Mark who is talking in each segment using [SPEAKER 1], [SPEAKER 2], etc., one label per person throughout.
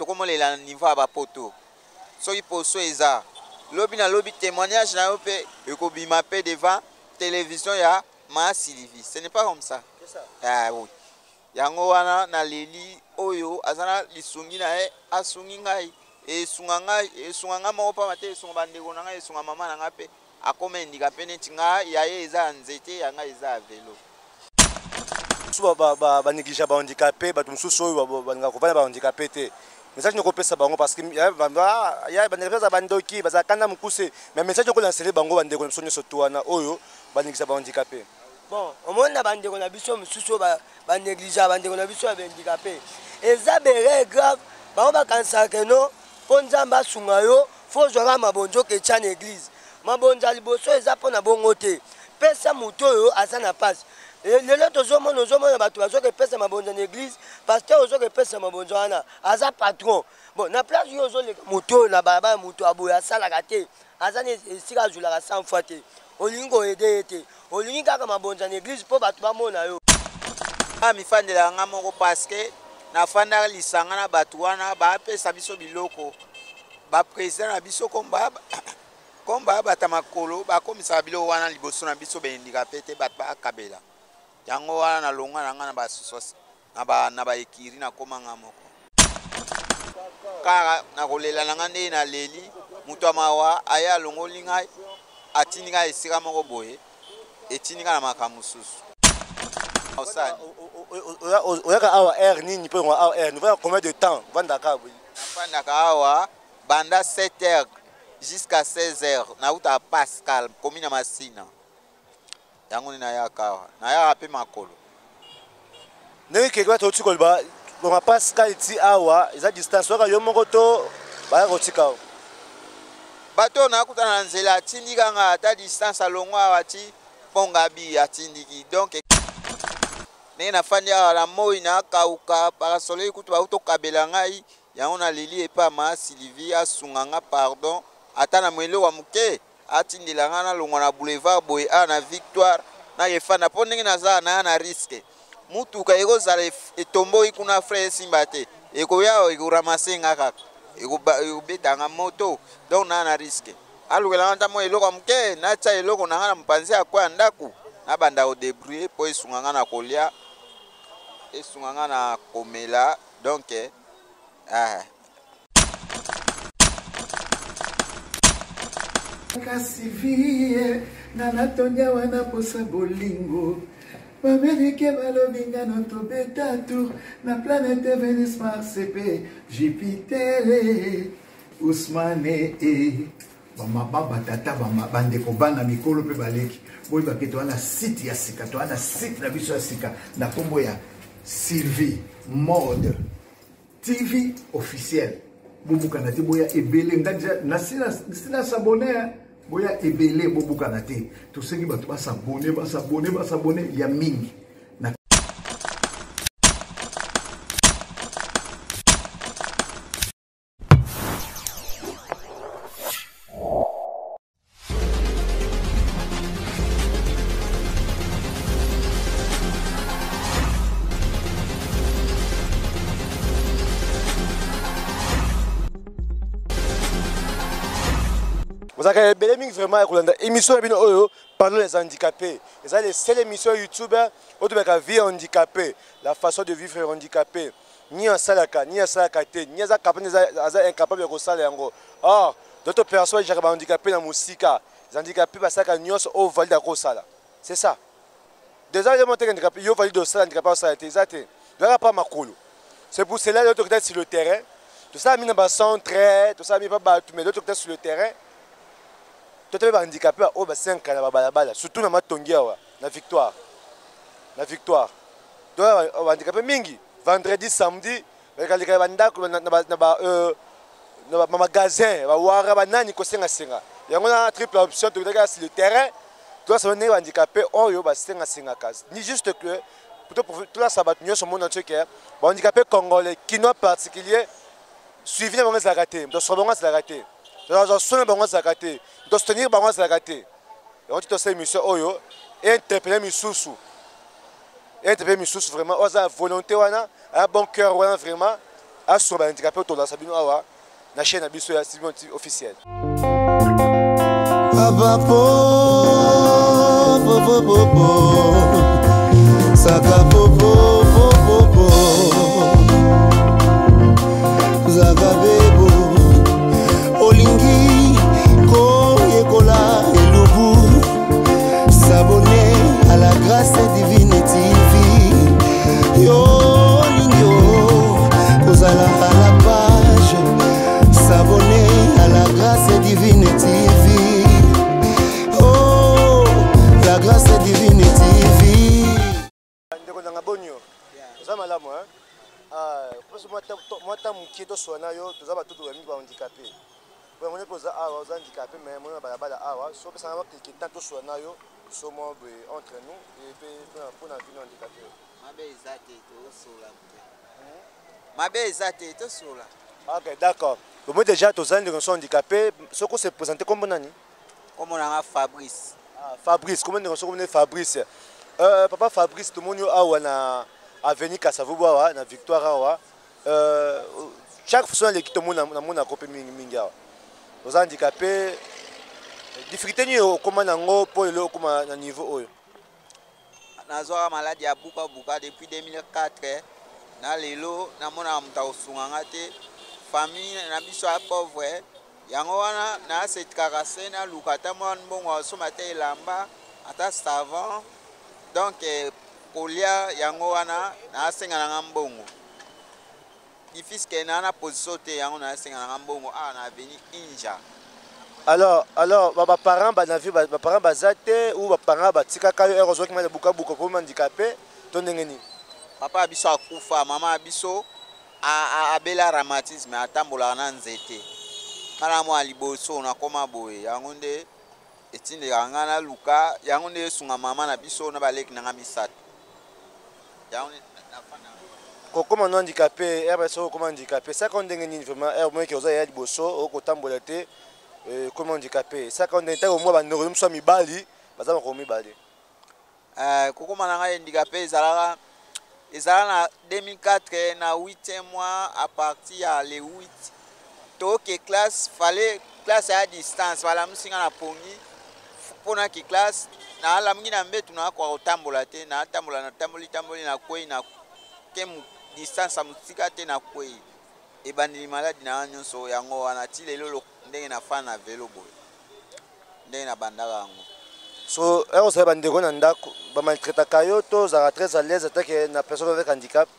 [SPEAKER 1] tokomolela niveau ya bapoto soki poso eza lobi na lobi témoignage na yo pe ekobima pe devant télévision ya Ma Sylvie. Ce n'est pas comme ça.
[SPEAKER 2] C'est ça.
[SPEAKER 1] Ah oui. Yango wana na leli oyo azana lisungi na e asungi ngai esunga ngai moko pa mate esunga bandeko na ngai esunga mama na ngai pe akoma handicapé neti ngai ya ye eza nzete ya ngai eza velo.
[SPEAKER 2] Suba ba négligé ba handicapé ba tumususu oyo ba kovana ba handicapé te. Message ne kopesa bango parce que ya ba ndeko ba ndoki ba zakanda mukuse mais message ko lancer bango ba ndeko sonyo sotuana oyo ba négligé ba handicapé.
[SPEAKER 3] Bon, au monde na bande qu'on a biso mususu ba négligé bande qu'on a biso ba handicapé. Eza bere grave, ba ba kansa que non, ponza mba sunga yo, faut jora mabonjo ke tcha église. Mabonza liboso eza pona bongo te. Pesa muto yo azana passe. Lelo tozomona bato bazo ke pesa mabonjo na église, pasteur ozo ke pesa mabonjo ana, aza patron. Bon, na place yo ozo le muto na baba muto aboya sala kate, azane sika julaka 100 fois te. Olingo ede te. Olingi kaka mabonja na église po bato bamona yo.
[SPEAKER 1] Mifandela nga moko parce que na fanda lisanga na bato wana bapesa biso biloko. Ba président na biso komba bata makolo bakomisaka biloko wana liboso na biso handicapé te bato bakabela. Yango wana na longa na nga na basosos na ba ekiri na komanga moko. Kaka na kolela na nga nde na leli mutu amawa aya longoli ngai atindika esika moko boye etinika na makamususu.
[SPEAKER 2] Oyaka awa air nini pe ngwa awa air nous va combien de temps vandaka boy.
[SPEAKER 1] Vandaka awa banda 7h jusqu'à 16h na uta Pascal komina Masina. Yango ni na yaka na ya pe makolo.
[SPEAKER 2] Nenge kekwa to tsikoliba ngwa Pascal ti awa eza distance waka yo moko to ba kotika.
[SPEAKER 1] Bato na kutana na nzela atindika nga ata distance alongwa wati pongabi atindiki donc ne na fandi ala moi na kauka parasole kutu auto kabela ngai yango na leli epa Ma Sylvie asunga nga pardon ata na mwelo wa muke atindela nga na longwa na boulevard boy a na Victoire na yefana po ndenge na risque mutuka ekozala etombo ikuna frère simbate ekoya ekoramase nga kaka ekobetanga moto donc na risque alukela nta mo eloko muke na tsa eloko na ngana mpanzi akwa ndaku na banda o débrouiller po esunga nga na kolia esunga nga na komela donc
[SPEAKER 4] kasi vie na natonya wana posa bolingo bamelike balobinga no tobeta tour na planète Vénus Mars pe Jupiter Ousmane bamababa tata bandeko bana mikolo pe baleki boyi baketo wana site ya sika to wana site na biso ya sika na kombo ya Sylvie Mode TV officiel bobukana te boya ebele nganja na sina s'abonner boya ebele bobukana te to sengi bato basabone ya mingi.
[SPEAKER 2] Vous avez Beleming vraiment émission parlons les handicapés. C'est les seules émissions YouTube où tu as vie handicapée, la façon de vivre handicapé. Ni en salaka, ni en salakate, ni en incapable de saler yango. Or, d'autres personnes qui sont handicapées dans la musique, les handicapés parce que nous sommes valide à sala. C'est ça. Déjà les handicapés, ils valide de sala handicapé au sala. Exact. Donc pas makolo. C'est pour cela d'autres qui sont sur le terrain. Tout ça mis dans le centre, tout ça mis pas battu, mais d'autres qui sont sur le terrain. Tout le monde handicapé au bassin balabala surtout na matongia na Victoire donc handicapé mingi vendredi samedi bakalika bandako na magasin ba wara banani ko senga yango na triple option to sur le terrain toi ça on est handicapé oyo ba senga kazi ni juste que pour tout la sabat nyo so monde entier que handicapé congolais qui non particulier suivi na bango za raté donc so bango za raté donc so bango za raté de soutenir bango za raté et on dit cette émission oyo interpeller misusu vraiment oza volonté wana un bon cœur wana vraiment asunga ba handicapé autour sabino awa na chaîne abiso ya Simon TV officiel.
[SPEAKER 5] Papa po saka popo popo zaka bebo olingi ko yekola elubu s'abonner à la grâce divine TV yo olingi kozala à la page s'abonner à la grâce divine TV oh la grâce divine TV
[SPEAKER 2] ndeko nanga bonyo za malamu hein parce que moi ta mukie to sona yo to za ba tutu ba mi ba handicapé pour moi ko za awa za handicapé mais moi ba bala awa so pesa na quelqu'un tant to sona yo so mo entre nous et puis pour na vie handicapé
[SPEAKER 1] mabe ezate to sola mabe ezate to sola.
[SPEAKER 2] OK d'accord moi déjà to za ndeko so handicapé so ko se présenter comme nani
[SPEAKER 1] comme on a Fabrice.
[SPEAKER 2] Fabrice comment ndeko so comme Fabrice papa Fabrice tout le monde awa na avenue Kasavubu awa na Victoire awa chaque fois les qui tout le monde na mona copé mingi awa aux handicapés difficulté ni comment nango pour le comment na niveau oyo
[SPEAKER 1] nazoa maladie ya buka depuis 2004 na lelo na mona muta osunga te famille na biso ya pauvre yango wana na setkaka sena lukata mwa mbongo so mate elamba ata savant donc kolia yango wana na senga na mbongo difficile na position te yango na senga na mbongo na veni inja.
[SPEAKER 2] Alors ba parents ba na vie ba parents bazate ou ba parents ba tika kayo erozo ki ma buka comme handicapé to ndengeni
[SPEAKER 1] papa biso akufa mama biso a bela rhumatisme atambola na nzete kala mo aliboso na koma boye yango nde etinde yanga na luka yango nde sunga mama na biso na baleki na ngamisatu yango na fana
[SPEAKER 2] comment non handicapé so comment handicapé ça quand ndengeni vraiment moi qui oza ya liboso o kotambola te comment handicapé ça quand ndenta au moins ba ndeko mso mibali baza ko mibali
[SPEAKER 1] kokoma na ngai handicapé ezala na 2004 na 8e mois à partir ya le 8 toke classe fallait classe à distance wala musinga na pongi pona ki classe na ala mingi na mbetu na kwa otambola te na tambola na tamboli na kwei na kem distance a mutika te na kwei ebandili maladi na nyonso yango wana ti lelo ndenge na fana velo boy ndenge na bandaka yango
[SPEAKER 2] so on sait bandeko na ndako ba maltraiter kayo to za très à l'aise attaque na personne avec handicap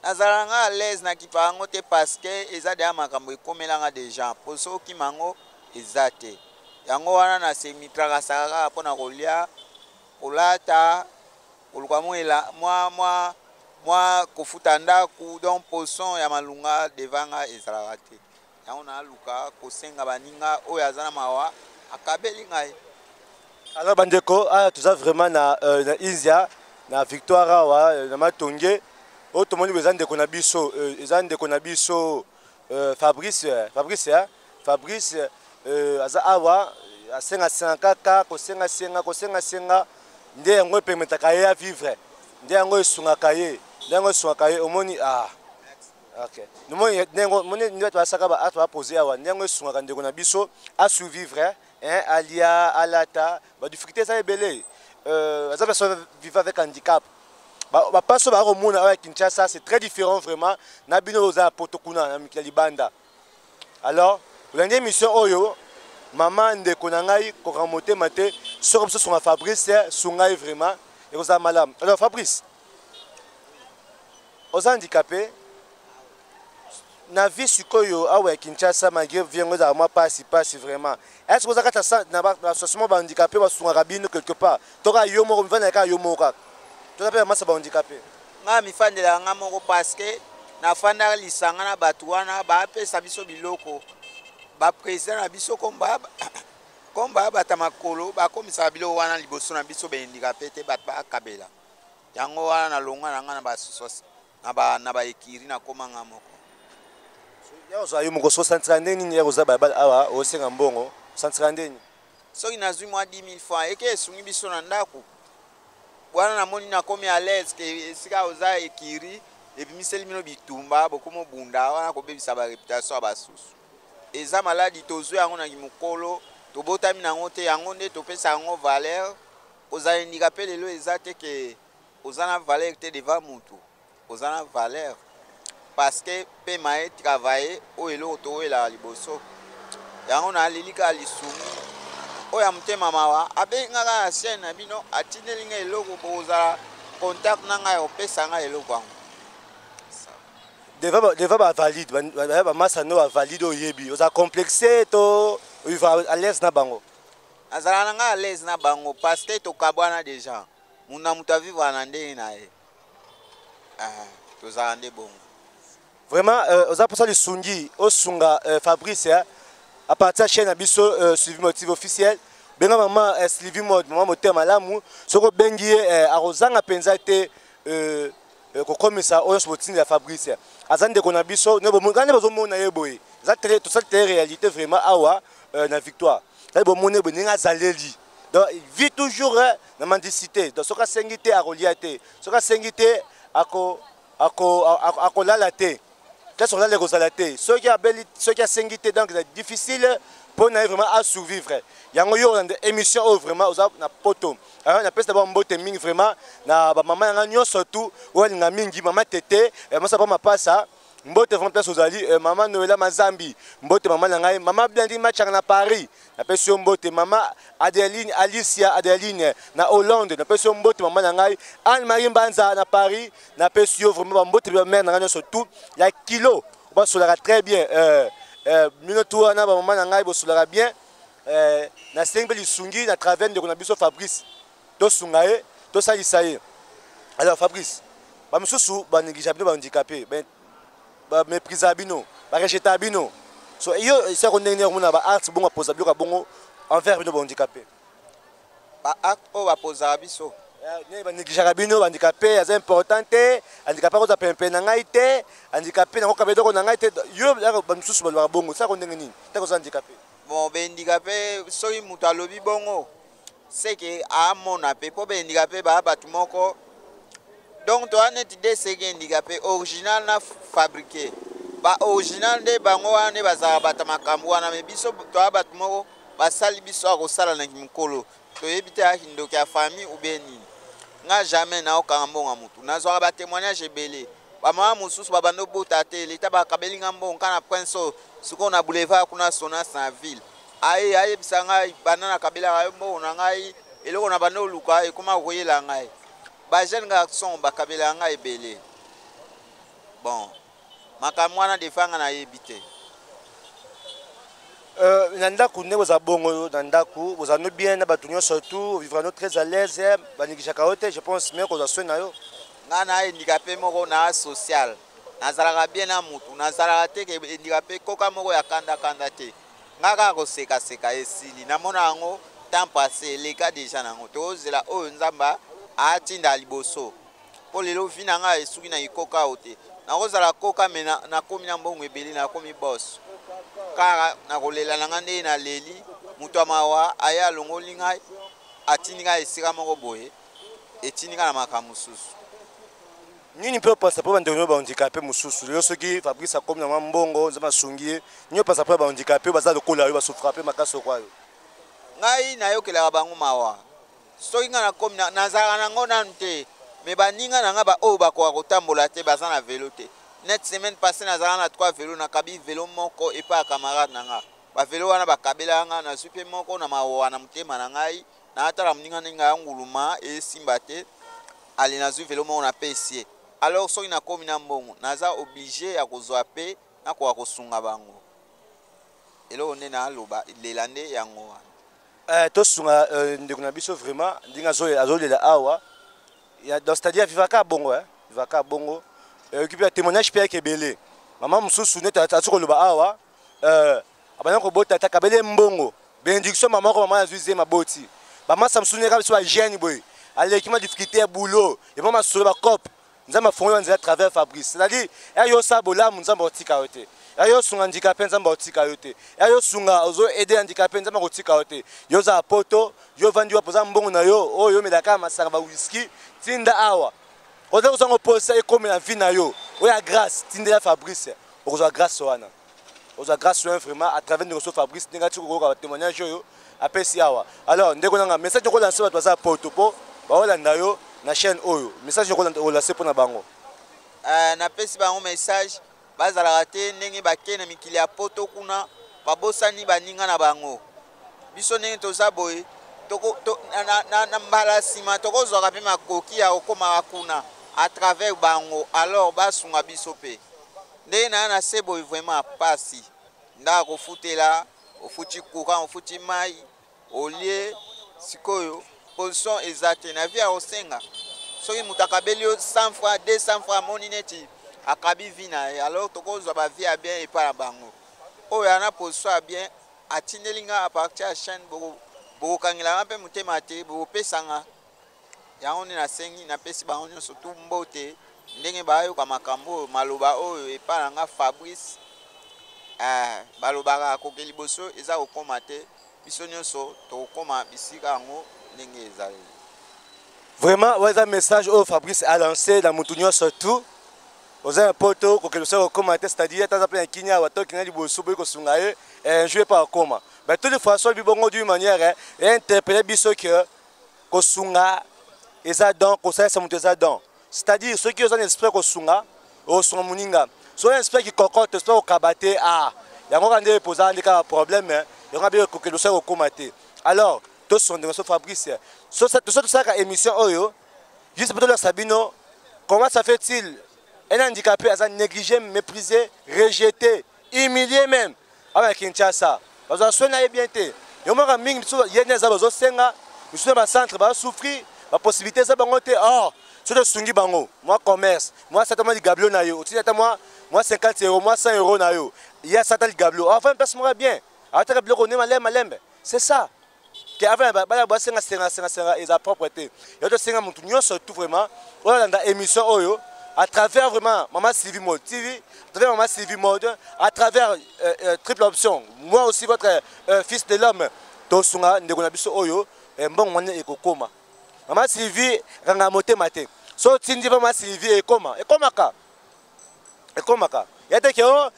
[SPEAKER 1] nazalanga à l'aise na kipango te parce que eza de makambo ekomelanga déjà poso ki mango ezate yango wana na semitraka saka pona kolia kolata kolukwa moi kofuta ndaku donc poson ya malunga devanga ezalaka te yango na luka kosenga baninga oyo azana mawa akabeli ngai.
[SPEAKER 2] Alors bandeko tout ça vraiment na Izia na Victoire awa na Matonge o to moni bezande ko na biso ezande ko na biso Fabrice aza awa asenga kaka kosenga nde yango permettre ka ya vivre nde yango esunga kaye omoni OK nomoni nengo moni ndio twasaka ba atwa poser awa ndengo esunga ka ndeko na biso a survivre alia alata ba difficulté ça ebele aza personne vivant avec handicap ba passo ba romona avec Kinshasa c'est très différent vraiment na bino oza potokuna na mikali banda. Alors l'année mission oyo maman ndeko na ngai ko ramoter maté so comme ça sur Fabrice sungai vraiment et oza malam. Alors Fabrice oza handicapé na vie sikoyo awa Kinshasa malgré viengo za moi passe vraiment est-ce que vous avez ça na ba association ba handicapé ba sunga rabino quelque part toka yo mo vana ka yo mo ka to appelle massa ba handicapé
[SPEAKER 1] nga mi fandela nga moko parce que na fanda lisanga na batu wana ba pesa biso biloko ba président na biso komba batamakolo ba komisa biloko wana liboso na biso ba handicapé te bat ba kabela yango wana na longa na nga na ba sosos na ba ekiri na komanga moko
[SPEAKER 2] ya ozayo moko so santrande nini ya oza ba awa o senga mbongo santrande ni
[SPEAKER 1] soki nazwi mwa 10,000 francs eke esungi biso na ndako wana namoni nakomi à l'aise ke esika oza ekiri et puis miseli mino bitumba bokomo bunda wana ko bebisa ba réputation ya basusu eza maladi tozo yango na kimokolo tobotami nango te yango nde topesa yango valeur ozali handicapé lelo eza te ke oza na valeur te devant mutu oza na valeur parce que pe mae travailler o eloko toyela liboso yango na lilika lisumi oya mutema mawa abengaka na chaîne na bino atindelinga eloko bozala contact na ngai opesa ngai eloko yango
[SPEAKER 2] Deva ba valide, ba massa no valide oyebi. Oza complexé to va à l'aise na bango.
[SPEAKER 1] Azala nga à l'aise na bango parce que to kabwana déjà. Muna muta vivre na ndenge na ye. To za ande bongo.
[SPEAKER 2] Vraiment oza pour ça le sungi, o sunga Fabrice à partir de chaîne biso suivi motif officiel. Benga maman Sylvie Mode, maman moteur malamu, soko bengi arozanga penza te comme ça on se retient la Fabrice azande ko na biso ne bo ngane bazo mona yeboye za télé tout ça télé réalité vraiment awa na victoire ça bo mona bo ninga zaleli donc il vit toujours na mendicité donc soka sengité a reliate soka sengité ako lala te qu'est-ce qu'on a les rosalate ceux qui a sengité donc c'est difficile pour na vraiment à survivre yango yo na émission vraiment na poto na pesa ba mbote mingi vraiment na ba mama nga nyo surtout wali nga mingi mama tete masa pa mapasa mbote vraiment place ozali mama Noela Mazambi mbote mama na ngai mama Blandi Machanga na Paris na pesa mbote mama Adeline Alicia Adeline na Hollande na pesa mbote mama na ngai Anne Marie Mbanza na Paris na pesa vraiment mbote ba mère na ngai surtout ya kilo ba solara très bien minoto na ba mama na ngai bo solara bien na sengi lisungi na travers de konabiso Fabrice to sungaye to salisaye alors Fabrice ba mususu ba négligé bino ba handicapé ba mépriser bino ba rejeter bino so yo ça qu'on est on a ba art bon poser biloko bongo envers bino ba handicapé
[SPEAKER 1] ba art o ba poser biso
[SPEAKER 2] ne ba négligé bino ba handicapé c'est important te handicapé ko za pempe na ngai te handicapé na ko kabedo ko na ngai te yo ba mususu ba bongo ça qu'on est nini te ko za handicapé
[SPEAKER 1] bon ben handicapé soki mutu alobi bongo c'est que à mon appel pour ben handicapé ba batu moko donc toi net de c'est handicapé original na fabriqué ba original de bango ane bazala bata makambo wana me biso to batu moko basali biso ko sala na kimkolo to yebite a hindo ka famille ou beni nga jamais na okambo nga mutu nazo ba témoignage belé ba mama mususu ba bando bota te leta ba kabelinga mbongo kana prince siko na boulevard kuna sona sa ville aye bisanga banana kabela ayo mbo na ngai eloko na bando luka e kuma koyela ngai ba jeune garçon ba kabela ngai belé bon makamwana defanga na yebite
[SPEAKER 2] nandaku ne boza bongo nandaku boza no bien na batunyo surtout vivre no très à l'aise baniki kaote je pense mais ko za soin na yo
[SPEAKER 1] ngana handicapé moko na social nazalaka bien na mutu nazalaka te ke handicapé koka moko ya kanda te ngaka ko seka esili namona yango temps passé les cas déjà nango tozela oyo nzamba atinda liboso po lelo vina nga esuki na ikoka ote nakozala koka me na komi na mbongo ebeli na komi boss kaka nakolela na nga nde na leli mutu amawa aya alongoli ngai atindi ngai esika moko boye etindi ngai na makambo mosusu
[SPEAKER 2] nini peut passer pour bandeko ba handicapé mususu lelo soki Fabrice akomi na mbongo nzama sungie nyo passer pour ba handicapé baza lokola yo ba souffraper makaso kwa yo
[SPEAKER 1] ngai nayokelaka bango mawa soki nga na komi nazalaka nango nanu te me baninga na nga ba oyo bakoka kotambola te baza na velo te net semaine passée nazalaka na 3 velo nakabi velo moko epa ya camarade na nga bavelo wana bakabela nga nazwi mpe moko na mawa na motema na ngai naatala moninga ndenge ya nguluma esimba te ali nazwi velo moko na pe esie alors soki nakomi na mbongo naza obligé ya kozwa pe nakoka kosunga bango eloko nde naaloba lela nde yango wana
[SPEAKER 2] tosunga ndeko na biso vraiment ndenge azolela awa c'est-à-dire vivaka bongo occupé ya témoignage mpe yake ebele mama mosusu neti ati koloba awa abanda kobota ata kabele mbongo bénédiction mama ko mama azwi ze maboti bamasa mosusu neka biso bagene boye aleki ma difficulté ya boulot ema masolo bacope nzambe afongola banzela à travers Fabrice c'est-à-dire eyo osala bolamu nzambe akotika yo te eyo osunga handicapé nzambe akotika yo te eyo osunga ozo aide handicapé nzambe akotika yo te yo ozala poto yo ovandi wapo oza mbongo na yo oyo omelaka masanga bawiski tinda awa Quand vous avez posé comme la vie na yo, oya grâce, tindela Fabrice, vous avez grâce wana. Vous avez grâce vraiment à travers nos Fabrice, négatif ko témoignage yo, après si awa. Alors, ndeko nanga message ko lancer ba toza potopo, ba olanda yo na chaîne oyo. Message ko lancer pour na bango.
[SPEAKER 1] Na pesi bango message, bazala te ndenge bakena mikili ya poto kuna, babosani baninga na bango. Biso ndenge toza boye, na mbala sima tokozwaka mpe makoki ya okoma kuna à travers bango, alors basunga biso pe. Ndenge na se boye vraiment pasi. Nda kofutela, ofuti courant, ofuti mai, olie sikoyo, position exacte na via osenga. Soki mutakabeli 100 francs, 200 francs moni neti akabi vina, alors tokozwa ba vie bien et pas bango. Oyo ana position bien atindelinga à partir à chaîne bokangila mpe mutema te bopesanga. Yango ni na sengi na pesi bango nyonso tu mbote ndenge bayo kwa makambo maloba oyo epa nga Fabrice balobaka kokeli boso eza kokoma te biso nyonso tokoma bisika yango ndenge ezali.
[SPEAKER 2] Vraiment, ouais, un message au Fabrice a lancé dans Moutounion surtout. Vous avez un poteau, que vous avez commenté, c'est-à-dire, vous avez un Kenya, vous avez un Bosso, vous avez un jeu par comment. Mais de toute façon, vous avez d'une manière, interpréter biso que Kosunga, et ça donc, ça c'est donc. C'est-à-dire, ceux qui ont un esprit Kosunga, au son Muninga, ceux qui ont un esprit qui concorde, esprit au Kabate, ah, il y a encore des posants, des problèmes, il y aura bien que vous avez commenté. Alors, tous sont des Fabrice. Tout ça, émission Oyo, juste pour le Sabino, comment ça fait-il un handicapé à négligé, méprisé, rejeté, humilié même avec Kinshasa? Parce que soin bien été. Il y a un ming, il y a des abos, il y a un centre, il va souffrir, la possibilité de bangoter. Oh, c'est le sungi bango. Moi, commerce, moi, ça t'a dit gablo na yo. Moi, 50 €, moi, 100 € na yo. Il y a ça t'a dit gablo. Enfin, personne bien. Alors, tu as gablo, on est malem. C'est ça. Que avant la propreté. Il y a des surtout vraiment dans l'émission Oyo à travers vraiment Maman Sylvie Mode TV, à travers Maman Sylvie Mode, à travers Triple Option. Moi aussi votre fils de l'homme Tosunga Ndegonabiso Oyo bon on est kokoma. Maman Sylvie ranga moté maté. So tindi Maman Sylvie et comment ka. Il y a des gens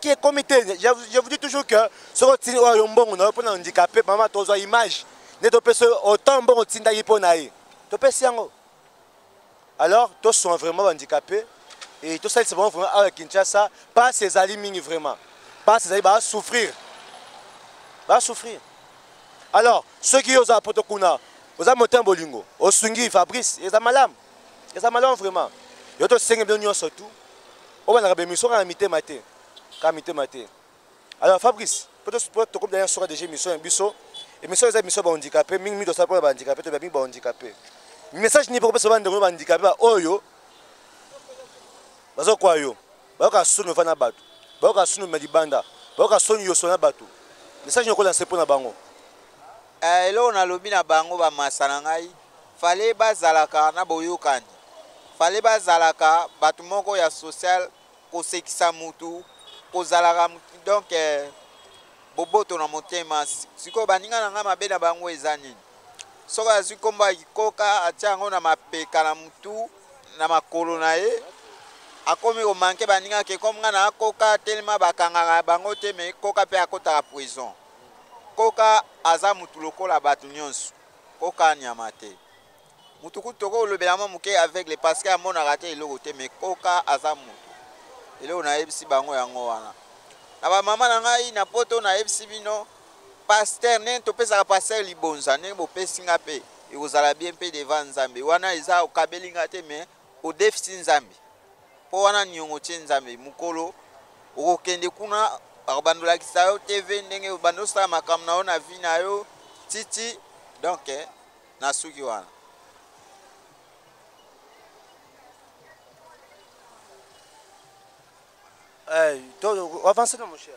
[SPEAKER 2] qui sont comité. Je vous dis toujours que ce qui est un handicapé, maman, tu as une image. Autant bon tinda yiponaï. Alors, tous sont vraiment handicapés. Et tout ça, c'est vraiment avec Kinshasa. Pas ces aliments vraiment. Pas ces aliments, souffrir. Va souffrir. Alors, ceux qui ont apporté Kuna, vous avez monté un bolingo. Au Sungi, Fabrice, ils ont malam. Ils ont malam vraiment. Il y a 5 millions surtout. On va mission à mité maté. Alors Fabrice, peut-être que tu as sur déjà mission biso et mission est mission handicapé, mingi doit savoir handicapé, tu vas bien handicapé. Message ni pour personne de handicapé oyo. Bazo kwa yo. Baka sunu fana batu. Baka sunu medibanda. Baka sunu yo sona batu. Message ni ko lancer pour na bango.
[SPEAKER 1] Elo na lobi na bango ba masana ngai. Fallait bazalaka na boyokani. Fallait bazalaka batu moko ya social kosekisa mutu kozalaka donc boboto na motema siko baninga na ngama bena bango ezanini soko azwi komba ikoka atiango na mapeka na mutu na makolo na ye akomi ko manke baninga ke komnga na koka telema bakanga bango te me koka pe akota prison koka aza mutu lokola batu nyonso koka nyama te mutuku toko lobela muke aveugle parce que amona raté eloko te mais koka aza mutu eloko na ebisi bango yango wana na ba mama na ngai na poto na ebisi bino pasteur ne to pesa pasteur libonza ne bo pesinga pe ekozala bien pe devant Nzambe wana eza okabelinga te mais au déficit Nzambe po wana nyongo tie Nzambe mukolo okokende kuna abandola kisayo TV ndenge bandosa makamna ona vina yo titi donc na suki wana.
[SPEAKER 2] Avancez mon cher.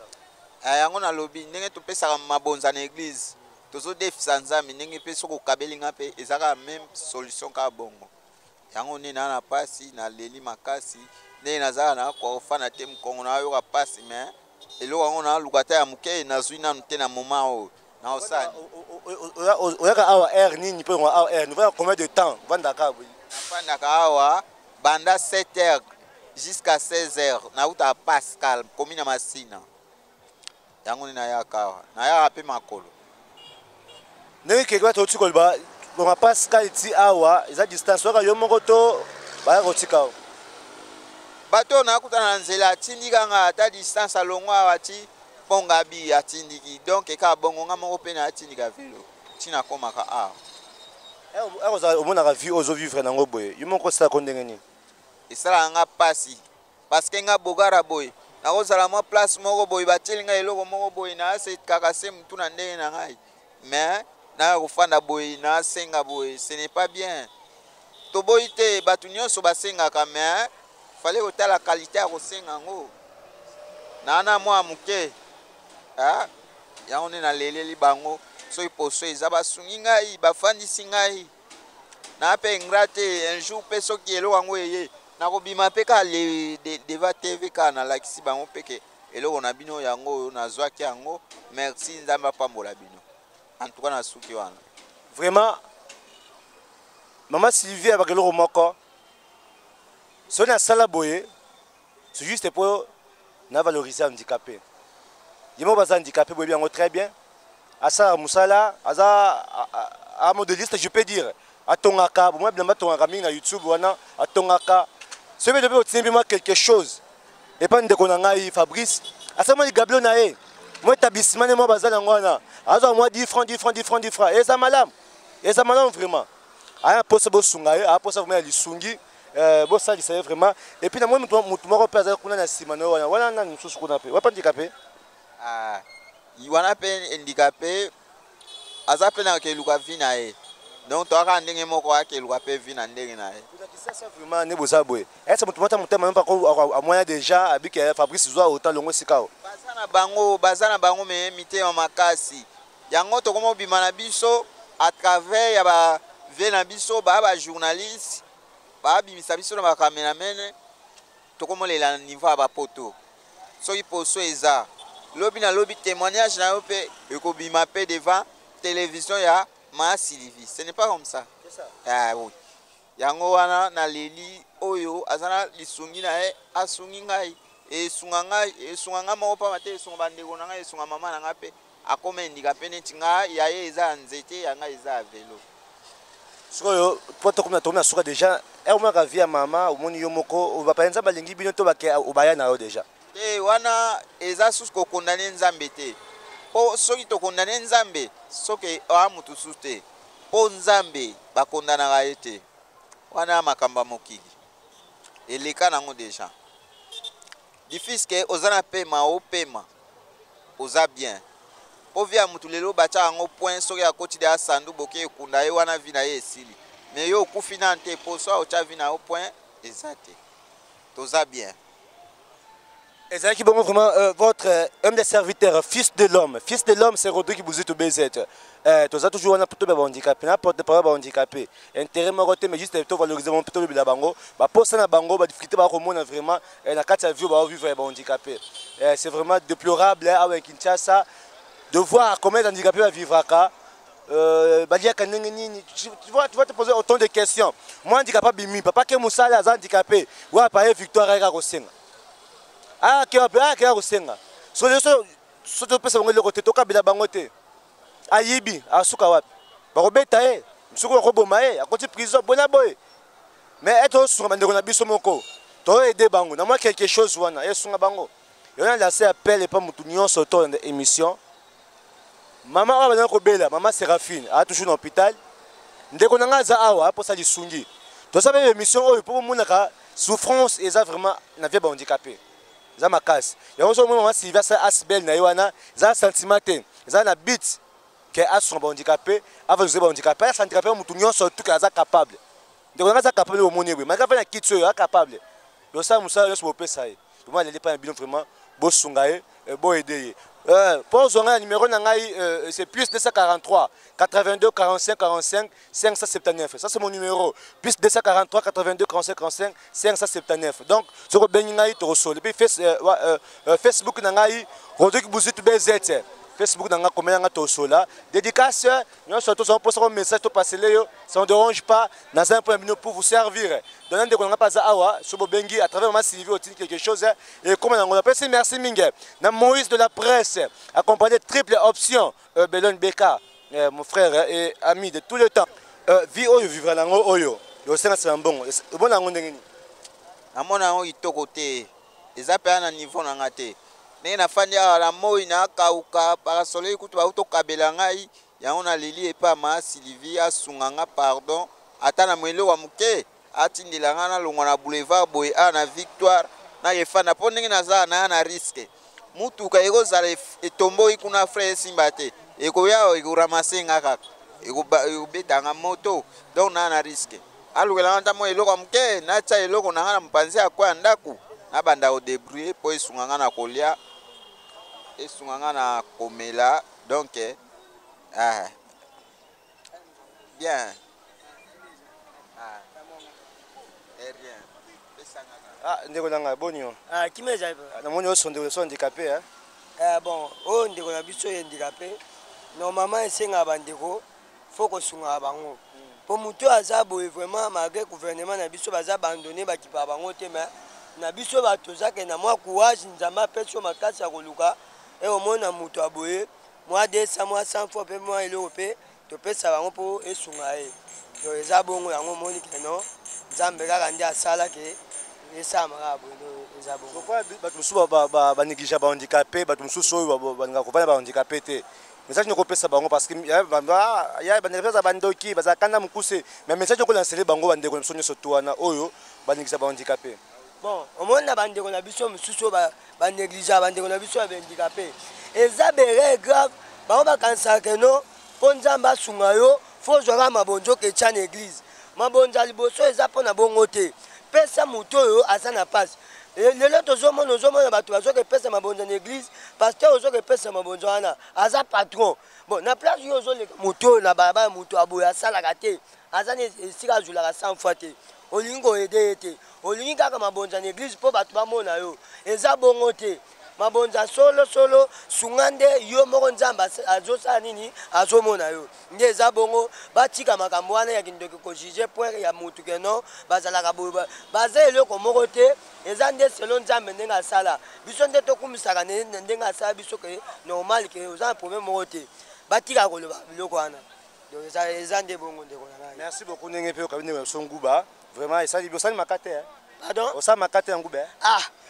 [SPEAKER 1] Yango na lobi ndenge to pesa mabonza na église tozo defisa Nzambe ndenge pe soko kabelinga pe ezaka même solution ka bongo yango ni na pasi na leli makasi ndenge nazala na kwa fana te mkongo na yo ka pasi mais eloko yango na lukata ya muke na zuina nte na moment o na osani
[SPEAKER 2] oyaka awa air nini pe awa air nous va combien de temps vanda ka
[SPEAKER 1] fanda ka awa banda 7h jusqu'à 16h nauta Pascal commune Masina yango ni nayaka nayaka pe makolo
[SPEAKER 2] ndenge kekeba toti koloba bonga Pascal ti awa eza distance waka yo moko to baya kotika
[SPEAKER 1] bato nakutana na nzela atindika nga ata distance alongo awa ti pongabi atindiki donc eka bongo nga moko pe na atindika velo tina komaka awa
[SPEAKER 2] ekozala omonaka vie ozovivre nango boye yo moko osalaka ndenge nini
[SPEAKER 1] esalaka nga pasi parce que nga bogara boye nakozala mwa place moko boye batieli nga eloko moko boye nasekaka se mutu na ndenge na ngai mais naya kofanda boye nasenga boye ce n'est pas bien toboyi te bato nyonso basengaka mais fallait kotala qualité ya kosenga yango na mwa moke yango nde naleleli bango soki poso eza basungi ngai bafandisi ngai na mpe ingra te un jour mpe soki eloko yango eye nakobima mpe kaka deva tv kaka nalakisi bango mpeke eloko na bino yango oyo nazwaki yango merci nzambe apambola bino en tout cas nasuki wana
[SPEAKER 2] vraiment mama Sylvie abaka eloko moko soki nasala boye c'est juste po na valoriser handicapé ye moko baza handicapé boyebi yango très bien asala musala aza a modéliste je peux dire atongaka bomwa bilamba atongaka mingi na YouTube wana atongaka soki depe otimbi mwa quelque chose epa ndeko na ngai Fabrice asala mwa ligablo na ye mwa établissement ne mwa baza nango wana azwa mwa 10 francs eza malamu vraiment aya posa bosunga ye aya posa vraiment ya lisungi bosalisa ye vraiment et puis na mwa mutu moko mpe azali kuna na nsima na yo wana nani mosusu kuna mpe wapa handicapé
[SPEAKER 1] wana mpe handicapé aza mpe na keluka vi na ye donc toaka ndenge moko akeluka mpe vi na ndenge na ye
[SPEAKER 2] vraiment ne boza boye ese motu mota motema mpako amoya déjà abike Fabrice zwa autant longo sikao
[SPEAKER 1] baza na bango me mitema makasi yango tokoma obima na biso à travers ya bave na biso baya bajournaliste babimisa biso na bakameramene tokomolela na niveau ya bapoto soki poso eza lobi na lobi témoignage na yo mpe ekobima mpe devant télévision ya ma Sylvie ce n'est pas comme ça oui yango wana na leli oyo azana lisungi na ye asungi ngai esunga nga moko pamba te esunga bandeko na ngai esunga mama na ngai mpe akoma handicapé neti nga ya ye eza ya nzete ya ngai eza ya velo
[SPEAKER 2] sikoyo po tokomina suka déjà ekomaka vie ya mama omoni yo moko bapayenza balingi bino to bake obaya na yo déjà
[SPEAKER 1] te wana eza susu kokondane nzambe te po soki tokondane nzambe soki oya mutu susu te po nzambe bakondanaka ye te wana makambo ya mokili eleka nango déjà difficile ke oza na pema opema oza bien po vi ya mutu lelo batya yango point soki akoti de asandu boke ekunda ye wana vi na ye esili me yo okufi na te po so otya vi na yo point eza te toza bien.
[SPEAKER 2] Ezaki bongo vraiment votre homme de serviteur, fils de l'homme, c'est Rodrigue Bouzito BZ. Tous a toujours un peu de handicapé, n'importe pas handicapé. Intérêt moroté, mais juste pour valoriser mon peu de bango. Bah pour ça na bango, bah difficulté bah comment vraiment la carte à vivre bah vivre handicapé. C'est vraiment déplorable avec Kinshasa de voir combien d'handicapés va vivre à cas. Tu vas te poser autant de questions. Moi handicapé bimi, papa que Moussa là handicapé, ou appareil Victoire Ega Rosenga. Ah, qui a resenga. So to pesa ngolo côté to kabila bangote. Ayibi, asuka wapi. Bakobeta e, msuko ko boma e, akoti prison bona boy. Mais eto sunga bandeko na biso moko. To aider bango, na moi quelque chose wana, e sunga bango. Yona lancé appel et pas mutu nyonso to dans émission. Maman wa bana ko bela, maman Séraphine, a toujours dans l'hôpital. Ndeko nanga za awa pour ça lisungi. To ça émission oyo pour monaka souffrance et ça vraiment na vie ba handicapé. Ça ma casse. Il y a aussi un moment si va ça asbel na yoana, ça sentiment te, ça na bit que a son handicapé, avant de handicapé, ça handicapé mutu nyonso tout que ça capable. Donc on a capable au monde, mais quand on a quitté ça capable. Donc ça musa yo so pesa e. Moi il est pas un bilan vraiment bo sungae, bo aider. Pour zonga numéro na ngai c'est plus 243 82 45 45 579. Ça c'est mon numéro. Plus 243 82 45 45 579. Donc sur ben ngai to resol. Puis Facebook na ngai Rodrigue Bouzito BZ. Facebook nanga komela nga tosola dédicace nous surtout ça pour un message to passer là ça ne dérange pas dans un point pour vous servir donnant de qu'on pas awa so bengi à travers ma Sylvie au quelque chose et comme on appelle merci mingue na Moïse de la presse accompagné de triple option Belon Beka mon frère et ami de tout le temps vie oyo vivre lango oyo yo senga c'est bon bon nango ndengeni
[SPEAKER 1] amona ngo itoko te eza pe na niveau na ngate ne na fandi ala moi na kauka parasole kutu ba utokabela ngai yango na lili epa ma Sylvie asunganga pardon ata na mwelo wa muke atindela nga na longwa na boulevard boy a na victoire na yefana po ndenge naza na risque mutuka ekozala etombo ikuna frère simba te ekoya ekoramase nga kaka ekobetanga moto donc na risque alukela nga mo eloko muke na tsa eloko na nga na mpanzi akwa ndaku na banda o débrouiller po esunganga na kolia esunganga na komela donc bien rien
[SPEAKER 2] ndeko nanga bonio
[SPEAKER 3] kimeza
[SPEAKER 2] na moni osonde so handicapé
[SPEAKER 3] bon o ndeko na biso handicapé normalement esenga bandeko faut kosunga bango po mutu aza boye vraiment malgré gouvernement na biso baza abandonné bakipa bango te mais na biso bato zake na mwa courage nzambe apesi makasi ya koluka e omona mutu aboye mwa 200 mwa 100 fois pe mwa eloko pe topesa bango mpo esunga ye to eza bongo yango omoni keno nzambe kaka nde asala ke esamaka boye eza bongo
[SPEAKER 2] pourquoi bato mosusu banéglige bahandicapé bato mosusu oyo balingaka kovanda bahandicapé te message nakopesa bango parce que ya bandeko za bandoki baza kanda mokuse mais message okolansele bango bandeko na biso nyonso to wana oyo banéglige bahandicapé
[SPEAKER 3] bon omoni na bandeko na biso mosusu banéglige bandeko na biso ya bahandicapé eza bere grave bango bakanisaka keno mpo nzambe asunga yo fo zwaka mabonzo ketya na église mabonzo ya liboso eza mpo na bongo te pesa moto oyo aza na pasi lelo ozomona bato bazoka epesa mabonzo na église paster ozoka epesa mabonzo wana aza patron bon na place oyo ozoleka moto oyo na balabala moto aboye asalaka te aza na esika azwilaka 100 fois te olingi koyede ye te olingi kaka mabonzo na église mpo bato bamona yo eza bongo te mabonza solo sunga nde yo moko nzambe azosala nini azomona yo nde eza bongo batika makambo wana ya kindoki kojuge point ya mutu keno bazalaka boye baza eloko moko te eza nde selo nzambe ndenge asala biso nde tokumisaka ndenge asala biso ke normal ke oza na problème moko te batika koloba biloko wana donc eza nde bongo ndeko na ngai.
[SPEAKER 2] Merci beaucoup ndenge mpe okabi ndenge so nguba vraiment esali bosali makate
[SPEAKER 3] pardon
[SPEAKER 2] osala makate ya ngube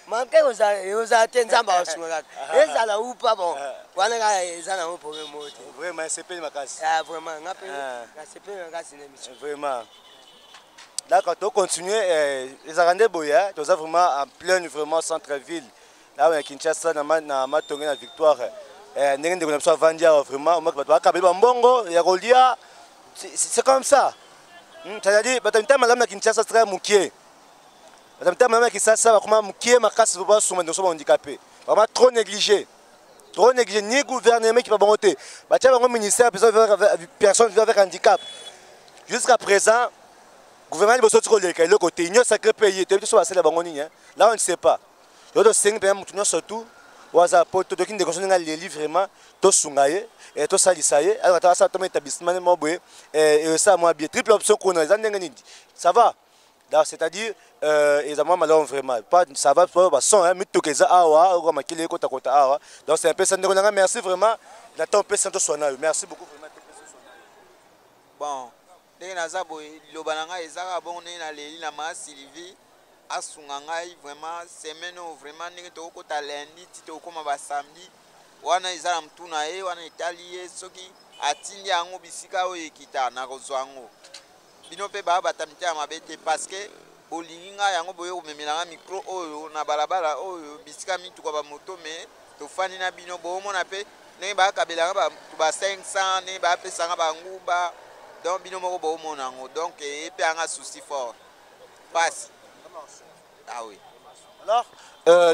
[SPEAKER 3] manke oza te nzambe asunga kaka ezala upa bon wana kaka eza nango problème moko te
[SPEAKER 2] vraiment esepeli makasi
[SPEAKER 3] vraiment nga mpe nasepeli makasi na émission
[SPEAKER 2] vraiment d'accord to continuer ezalaka nde boye toza vraiment en pleine vraiment centre-ville là ya Kinshasa na matonge na victoire ndenge ndeko na biso avandi awa vraiment omaki bato bakabeli bambongo ya kolia c'est comme ça c'est-à-dire bato mitama malamu na Kinshasa très mokie bato mitama malamu na Kinshasa bakoma mokie makasi basuma ndeko so bahandicapé vraiment trop négligé ni gouvernement qui va bango te batia bango ministère personne vivant avec handicap jusqu'à présent gouvernement liboso ti koleka eloko te union sacré pays toyebi so basala bango nini là on ne sait pas yo tosengi mpenza motu nyonso tu waza po todoki ndeko so ndenge aleli vraiment tosunga ye tosalisa ye alors ata asala toma établissement mo boye esala mwa bie triple option kuna eza ndenge nini ça va c'est-à-dire eza mwa malamu vraiment pas ça va po bason mituka eza awa okoka makili ekotakota awa donc c'est un peu ça ndeko nanga merci vraiment natan opesa toswana yo merci beaucoup vraiment
[SPEAKER 1] bon ndenge naza boye liloba na ngai ezaka bongo ndenge naleli na ma Sylvie asunga ngai vraiment semaine oyo vraiment ndenge tokokota lundi ti tokokoma basamedi wana eza na mutu na ye wana etali ye soki atindi yango bisika oyo ekita na kozwa yango bino mpe baya batamite ya mabe te parceke bolingi ngai yango boye komemelanga micro oyo na balabala oyo bisika mituka bamoto me tofandi na bino boomona mpe ndenge bayakabelanga bato ba 500 ndenge bayapesanga banguba donc bino moko boomona yango donc epe yanga souci fort pasi ah oui
[SPEAKER 2] alors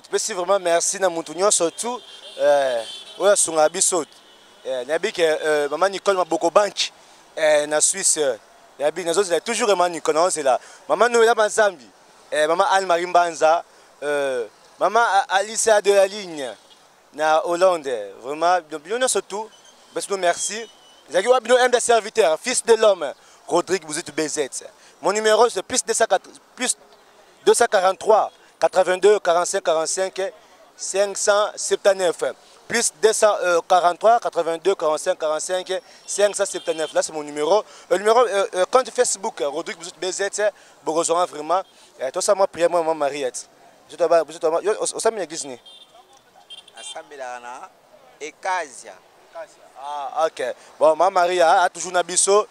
[SPEAKER 2] tu peux si vraiment merci na mutu nyonso surtout oyo asunga biso nayebi ke mama Nicole Maboko Bank na Suisse nayebi nazozela toujours mama Nicole nazozela mama Noela Banzambi mama Anne Marie Mbanza mama Alice de la ligne na Hollande. Vraiment, bien surtout, merci. J'ai dit, un des serviteurs, fils de l'homme, Rodrigue Bouzit BZ. Mon numéro, c'est plus 243 82 45 45 579. Plus 243 82 45 45 579. Là, c'est mon numéro. Le numéro, compte Facebook, Rodrigue Bouzit BZ, vous rejoindrez vraiment. Tout ça, moi, priez-moi, maman Mariette. Je te dis,
[SPEAKER 1] Ekasia.
[SPEAKER 2] Ah, ok. Bon, ma Maria a toujours nabiso.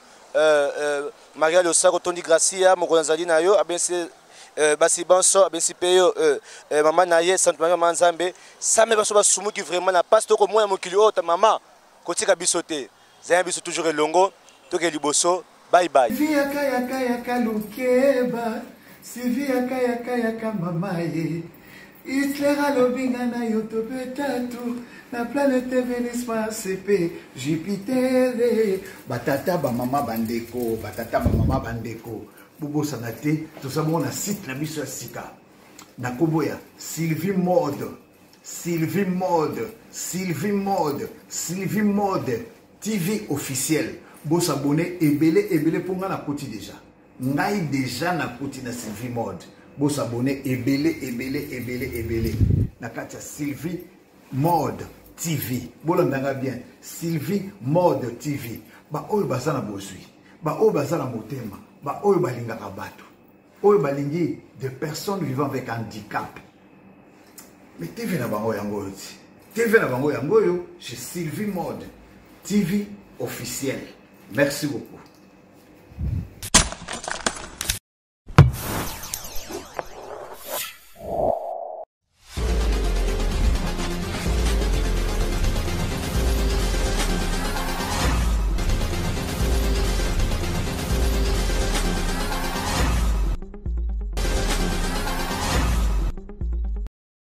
[SPEAKER 2] Maria le Saro Tony Gracia, mon Gonzali Nayo, abensi basi banso, abensi peyo, maman Naye, Sainte Marie Manzambe. Ça me baso basumu qui vraiment na passe to ko moi mon kili ta maman. Kotika bisote. Zaya biso toujours longo, to ke liboso. Bye bye.
[SPEAKER 4] Via kaya kaya kalukeba, Sylvia kaya kaya mamaye. Hitler alobinga na yo topetatu na planète Vénus CP Jupiter batata ba mama bandeko batata ba mama bandeko bubo sanate to sabon na site na biso sika na koboya Sylvie Mode TV officiel bo s'abonner ebele ponga na koti déjà ngai déjà na koti na Sylvie Mode. Bo s'abonner ebele na kati ya Sylvie Mode TV. Bolondanga bien Sylvie Mode TV. Ba oyo bazana bozwi. Ba oyo bazana motema. Ba oyo balingaka bato. Oyo balingi des personnes vivant avec handicap. Mais TV na bango yango yoti. TV na bango yango yo chez Sylvie Mode TV officiel. Merci beaucoup.